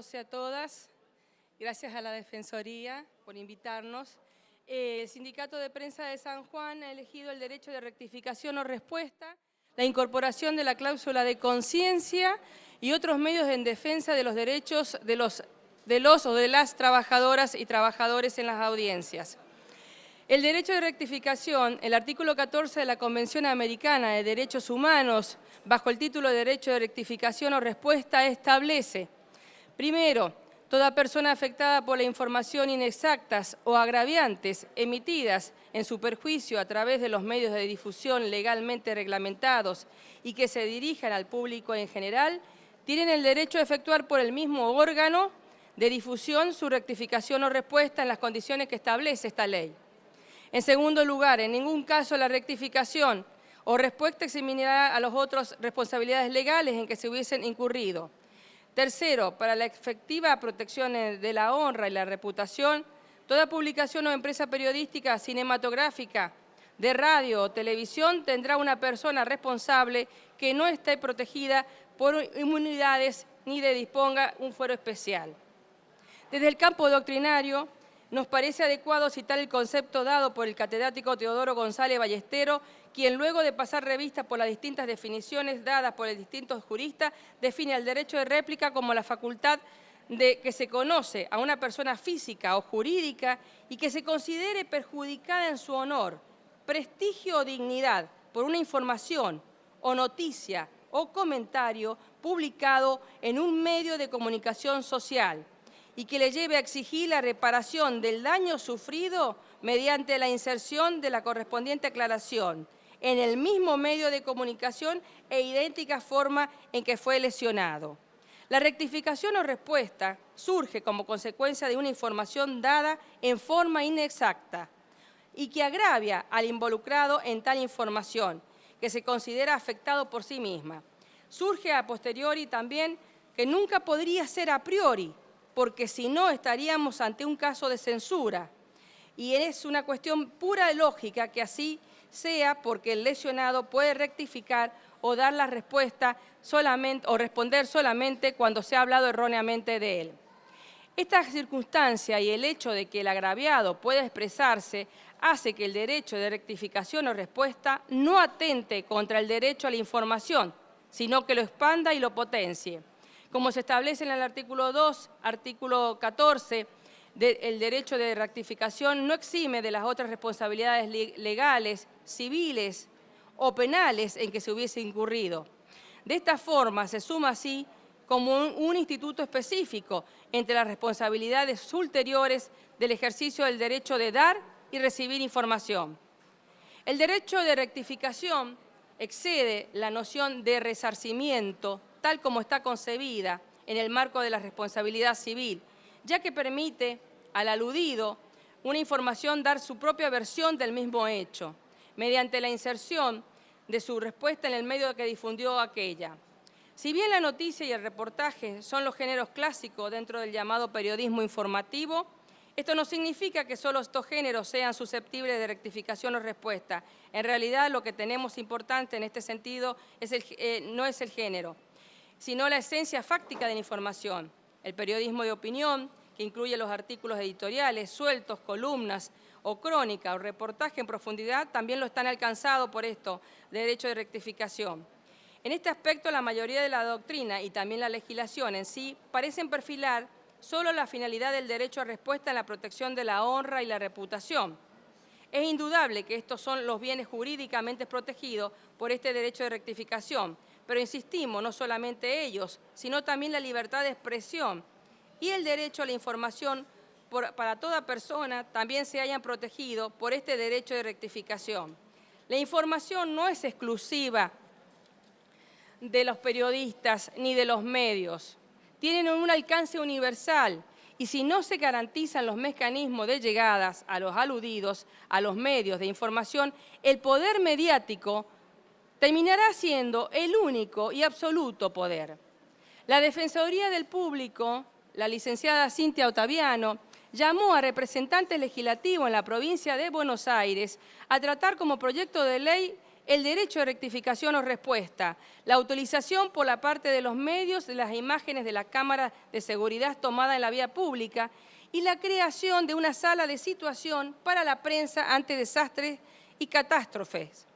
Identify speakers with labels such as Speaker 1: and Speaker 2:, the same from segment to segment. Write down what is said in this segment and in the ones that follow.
Speaker 1: todos y a todas. Gracias a la Defensoría por invitarnos. El Sindicato de Prensa de San Juan ha elegido el derecho de rectificación o respuesta, la incorporación de la cláusula de conciencia y otros medios en defensa de los derechos de los o de las trabajadoras y trabajadores en las audiencias. El derecho de rectificación, el artículo 14 de la Convención Americana de Derechos Humanos, bajo el título de Derecho de Rectificación o Respuesta, establece: primero, toda persona afectada por la información inexactas o agraviantes emitidas en su perjuicio a través de los medios de difusión legalmente reglamentados y que se dirijan al público en general, tienen el derecho a efectuar por el mismo órgano de difusión su rectificación o respuesta en las condiciones que establece esta ley. En segundo lugar, en ningún caso la rectificación o respuesta eximirá a los otros responsabilidades legales en que se hubiesen incurrido. Tercero, para la efectiva protección de la honra y la reputación, toda publicación o empresa periodística, cinematográfica, de radio o televisión tendrá una persona responsable que no esté protegida por inmunidades ni de disponga un fuero especial. Desde el campo doctrinario, nos parece adecuado citar el concepto dado por el catedrático Teodoro González Ballestero, quien luego de pasar revista por las distintas definiciones dadas por los distintos juristas, define el derecho de réplica como la facultad de que se conoce a una persona física o jurídica y que se considere perjudicada en su honor, prestigio o dignidad por una información o noticia o comentario publicado en un medio de comunicación social, y que le lleve a exigir la reparación del daño sufrido mediante la inserción de la correspondiente aclaración en el mismo medio de comunicación e idéntica forma en que fue lesionado. La rectificación o respuesta surge como consecuencia de una información dada en forma inexacta y que agravia al involucrado en tal información, que se considera afectado por sí misma. Surge a posteriori también que nunca podría ser a priori, porque si no estaríamos ante un caso de censura. Y es una cuestión pura lógica que así sea, porque el lesionado puede rectificar o dar la respuesta solamente o responder solamente cuando se ha hablado erróneamente de él. Esta circunstancia y el hecho de que el agraviado pueda expresarse hace que el derecho de rectificación o respuesta no atente contra el derecho a la información, sino que lo expanda y lo potencie. Como se establece en el artículo 2, artículo 14, el derecho de rectificación no exime de las otras responsabilidades legales, civiles o penales en que se hubiese incurrido. De esta forma se suma así como un instituto específico entre las responsabilidades ulteriores del ejercicio del derecho de dar y recibir información. El derecho de rectificación excede la noción de resarcimiento tal como está concebida en el marco de la responsabilidad civil, ya que permite al aludido una información dar su propia versión del mismo hecho, mediante la inserción de su respuesta en el medio que difundió aquella. Si bien la noticia y el reportaje son los géneros clásicos dentro del llamado periodismo informativo, esto no significa que solo estos géneros sean susceptibles de rectificación o respuesta. En realidad, lo que tenemos importante en este sentido no es el género, sino la esencia fáctica de la información. El periodismo de opinión, que incluye los artículos editoriales, sueltos, columnas o crónica o reportaje en profundidad, también lo están alcanzados por esto, derecho de rectificación. En este aspecto, la mayoría de la doctrina y también la legislación en sí parecen perfilar solo la finalidad del derecho a respuesta en la protección de la honra y la reputación. Es indudable que estos son los bienes jurídicamente protegidos por este derecho de rectificación, pero insistimos, no solamente ellos, sino también la libertad de expresión y el derecho a la información para toda persona también se hayan protegido por este derecho de rectificación. La información no es exclusiva de los periodistas ni de los medios. Tienen un alcance universal y si no se garantizan los mecanismos de llegadas a los aludidos, a los medios de información, el poder mediático terminará siendo el único y absoluto poder. La Defensoría del Público, la licenciada Cintia Ottaviano, llamó a representantes legislativos en la provincia de Buenos Aires a tratar como proyecto de ley el derecho de rectificación o respuesta, la utilización por la parte de los medios de las imágenes de la cámara de seguridad tomada en la vía pública y la creación de una sala de situación para la prensa ante desastres y catástrofes.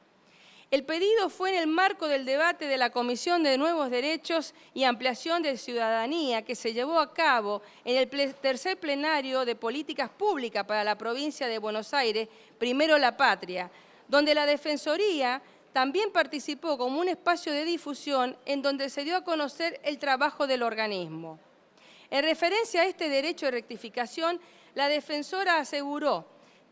Speaker 1: El pedido fue en el marco del debate de la Comisión de Nuevos Derechos y Ampliación de Ciudadanía que se llevó a cabo en el tercer plenario de Políticas Públicas para la provincia de Buenos Aires, Primero la Patria, donde la Defensoría también participó como un espacio de difusión en donde se dio a conocer el trabajo del organismo. En referencia a este derecho de rectificación, la defensora aseguró: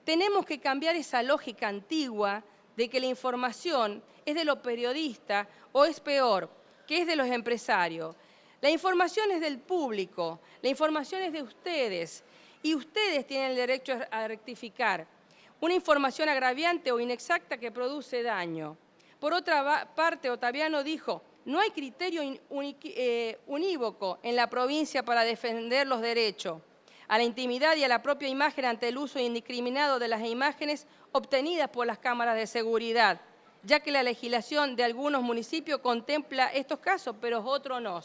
Speaker 1: tenemos que cambiar esa lógica antigua de que la información es de los periodistas o es peor, que es de los empresarios. La información es del público, la información es de ustedes y ustedes tienen el derecho a rectificar una información agraviante o inexacta que produce daño. Por otra parte, Ottaviano dijo: no hay criterio unívoco en la provincia para defender los derechos a la intimidad y a la propia imagen ante el uso indiscriminado de las imágenes obtenidas por las cámaras de seguridad, ya que la legislación de algunos municipios contempla estos casos, pero otros no.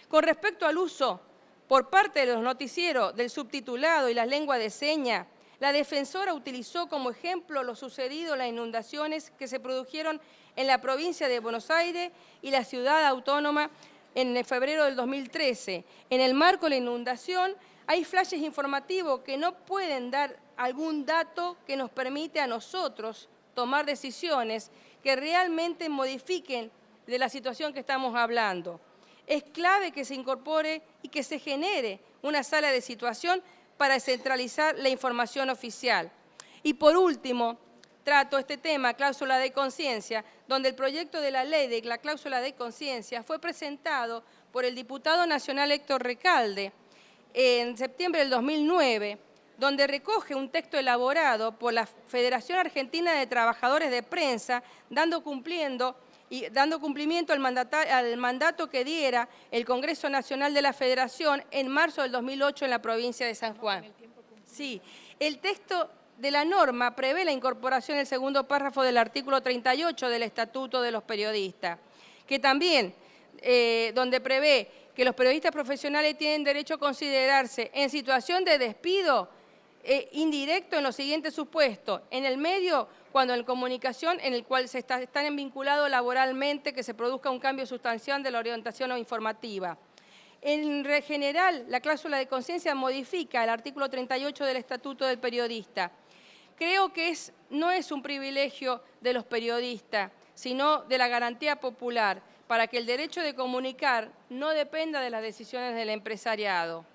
Speaker 1: Con respecto al uso por parte de los noticieros del subtitulado y las lenguas de señas, la defensora utilizó como ejemplo lo sucedido en las inundaciones que se produjeron en la provincia de Buenos Aires y la ciudad autónoma en febrero del 2013. En el marco de la inundación hay flashes informativos que no pueden dar algún dato que nos permite a nosotros tomar decisiones que realmente modifiquen de la situación que estamos hablando. Es clave que se incorpore y que se genere una sala de situación para centralizar la información oficial. Y por último, trato este tema, cláusula de conciencia, donde el proyecto de la ley de la cláusula de conciencia fue presentado por el diputado nacional Héctor Recalde en septiembre del 2009, donde recoge un texto elaborado por la Federación Argentina de Trabajadores de Prensa, dando cumplimiento al mandato que diera el Congreso Nacional de la Federación en marzo del 2008 en la provincia de San Juan. Sí, el texto de la norma prevé la incorporación del segundo párrafo del artículo 38 del Estatuto de los Periodistas, que también, donde prevé que los periodistas profesionales tienen derecho a considerarse en situación de despido indirecto en los siguientes supuestos: en el medio, cuando en comunicación en el cual están vinculados laboralmente, que se produzca un cambio sustancial de la orientación informativa. En general, la cláusula de conciencia modifica el artículo 38 del Estatuto del Periodista. Creo que no es un privilegio de los periodistas, sino de la garantía popular, para que el derecho de comunicar no dependa de las decisiones del empresariado.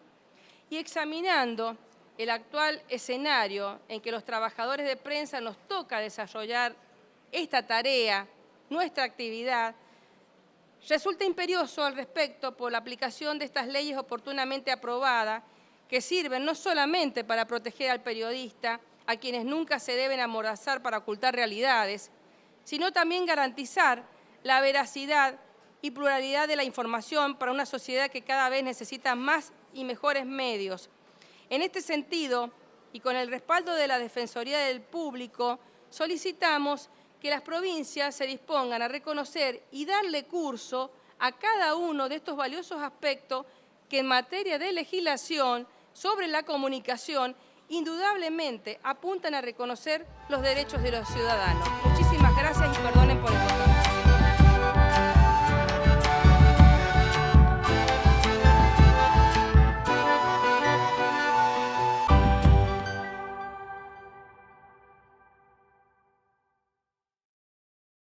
Speaker 1: Y examinando el actual escenario en que los trabajadores de prensa nos toca desarrollar esta tarea, nuestra actividad, resulta imperioso al respecto por la aplicación de estas leyes oportunamente aprobadas, que sirven no solamente para proteger al periodista, a quienes nunca se deben amordazar para ocultar realidades, sino también garantizar la veracidad y pluralidad de la información para una sociedad que cada vez necesita más y mejores medios. En este sentido, y con el respaldo de la Defensoría del Público, solicitamos que las provincias se dispongan a reconocer y darle curso a cada uno de estos valiosos aspectos que en materia de legislación sobre la comunicación indudablemente apuntan a reconocer los derechos de los ciudadanos. Muchísimas gracias y perdonen por el